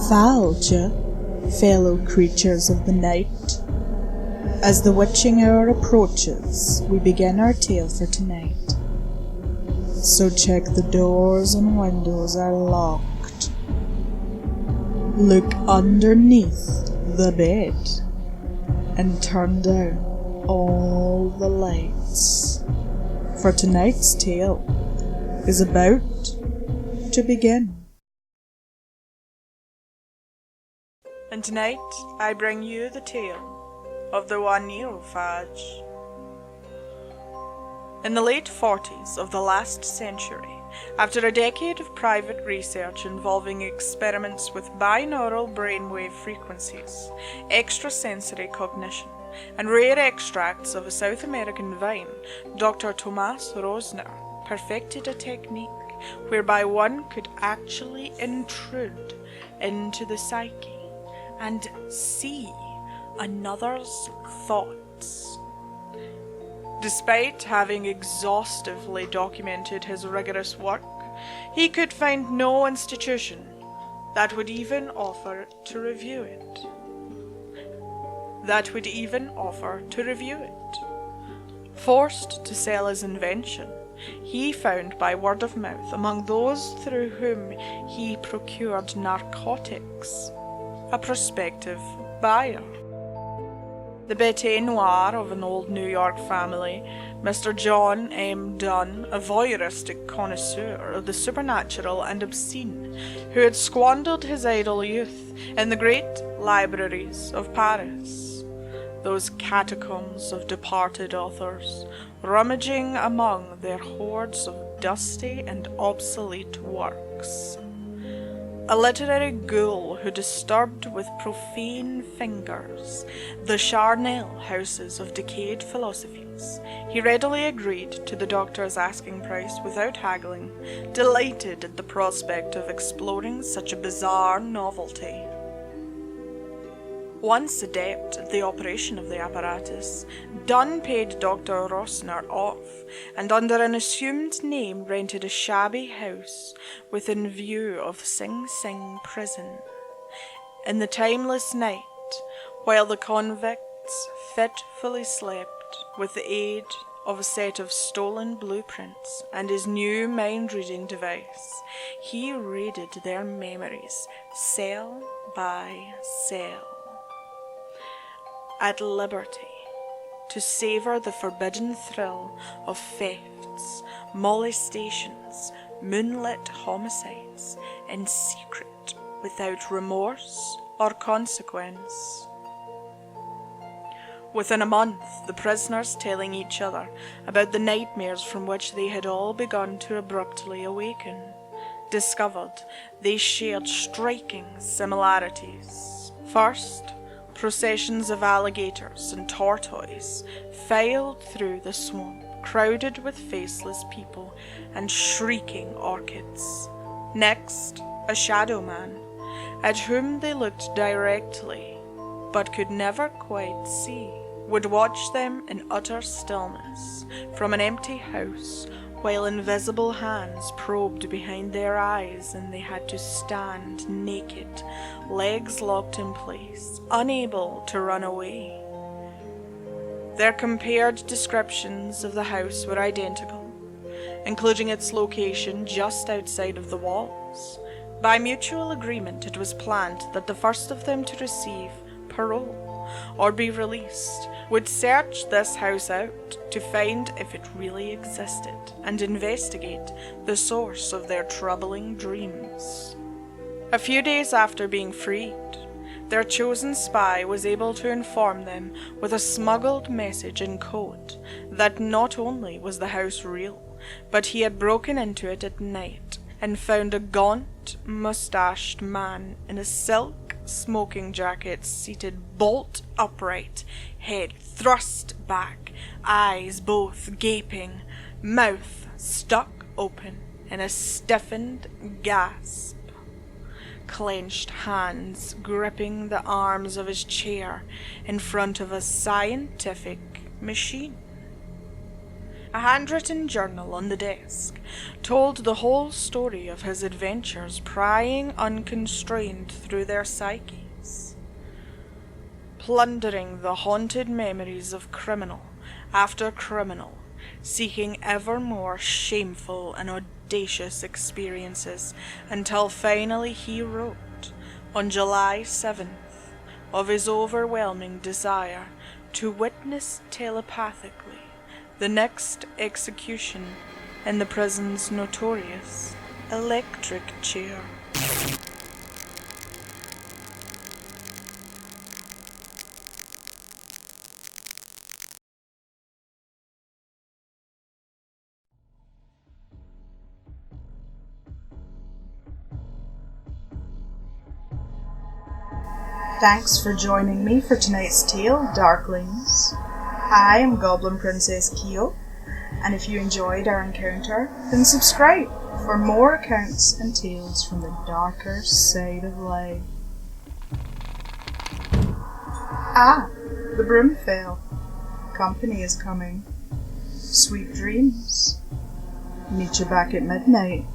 Fáilte, fellow creatures of the night. As the witching hour approaches, we begin our tale for tonight. So check the doors and windows are locked. Look underneath the bed and turn down all the lights. For tonight's tale is about to begin. And tonight I bring you the tale of the Oneirophage. In the late 40s of the last century, after a decade of private research involving experiments with binaural brainwave frequencies, extrasensory cognition, and rare extracts of a South American vine, Dr. Thomas Rosner perfected a technique whereby one could actually intrude into the psyche and see another's thoughts. Despite having exhaustively documented his rigorous work, he could find no institution that would even offer to review it. Forced to sell his invention, he found by word of mouth among those through whom he procured narcotics a prospective buyer. The bête noire of an old New York family, Mr. John M. Dunn, a voyeuristic connoisseur of the supernatural and obscene, who had squandered his idle youth in the great libraries of Paris, those catacombs of departed authors, rummaging among their hordes of dusty and obsolete works. A literary ghoul who disturbed with profane fingers the charnel houses of decayed philosophies, he readily agreed to the doctor's asking price without haggling, delighted at the prospect of exploring such a bizarre novelty. Once adept at the operation of the apparatus, Dunn paid Dr. Rosner off, and under an assumed name rented a shabby house within view of Sing Sing prison. In the timeless night, while the convicts fitfully slept with the aid of a set of stolen blueprints and his new mind-reading device, he raided their memories cell by cell, at liberty to savor the forbidden thrill of thefts, molestations, moonlit homicides, in secret, without remorse or consequence. Within a month, the prisoners telling each other about the nightmares from which they had all begun to abruptly awaken, discovered they shared striking similarities. First, processions of alligators and tortoise filed through the swamp, crowded with faceless people and shrieking orchids. Next, a shadow man, at whom they looked directly, but could never quite see, would watch them in utter stillness from an empty house, while invisible hands probed behind their eyes and they had to stand naked, legs locked in place, unable to run away. Their compared descriptions of the house were identical, including its location just outside of the walls. By mutual agreement, it was planned that the first of them to receive parole or be released would search this house out to find if it really existed and investigate the source of their troubling dreams. A few days after being freed, their chosen spy was able to inform them with a smuggled message in code that not only was the house real, but he had broken into it at night and found a gaunt, mustached man in a silk smoking jacket seated bolt upright, head thrust back, eyes both gaping, mouth stuck open in a stiffened gasp, clenched hands gripping the arms of his chair in front of a scientific machine. A handwritten journal on the desk told the whole story of his adventures, prying unconstrained through their psyches, plundering the haunted memories of criminal after criminal, seeking ever more shameful and audacious experiences, until finally he wrote, on July 7th, of his overwhelming desire to witness telepathically the next execution in the prison's notorious electric chair. Thanks for joining me for tonight's tale, Darklings. I am GoblinPrincessKyo, and if you enjoyed our encounter, then subscribe for more accounts and tales from the darker side of life. Ah, the broom fell. Company is coming. Sweet dreams. Meet you back at midnight.